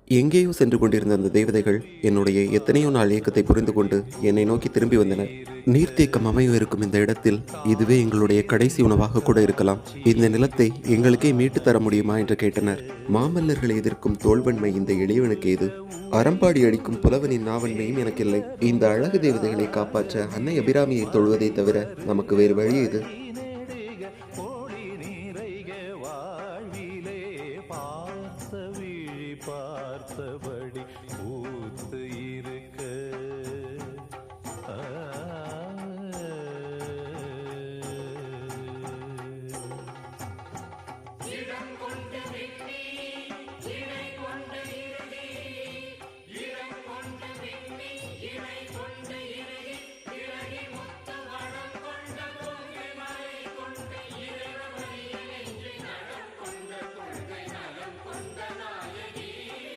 எங்கேயோ சென்று கொண்டிருந்த அந்த தேவதைகள் என்னுடைய எத்தனையோ நாள் ஏக்கத்தை புரிந்து கொண்டு என்னை நோக்கி திரும்பி வந்தனர். நீர்த்தேக்கம் அமையவிருக்கும் இந்த இடத்தில் இதுவே எங்களுடைய கடைசி உணவாக கூட இருக்கலாம். இந்த நிலத்தை எங்களுக்கே மீட்டு தர முடியுமா என்று கேட்டனர். மாமல்லர்களை எதிர்க்கும் தோல்வன்மை இந்த எளியவனுக்கு ஏது? அறம்பாடி அடிக்கும் புலவனின் நாவன்மையும் எனக்கில்லை. இந்த அழகு தேவதைகளை காப்பாற்ற அன்னை அபிராமியை தொழுவதை தவிர நமக்கு வேறு வழி ஏது? பார்த்தபடி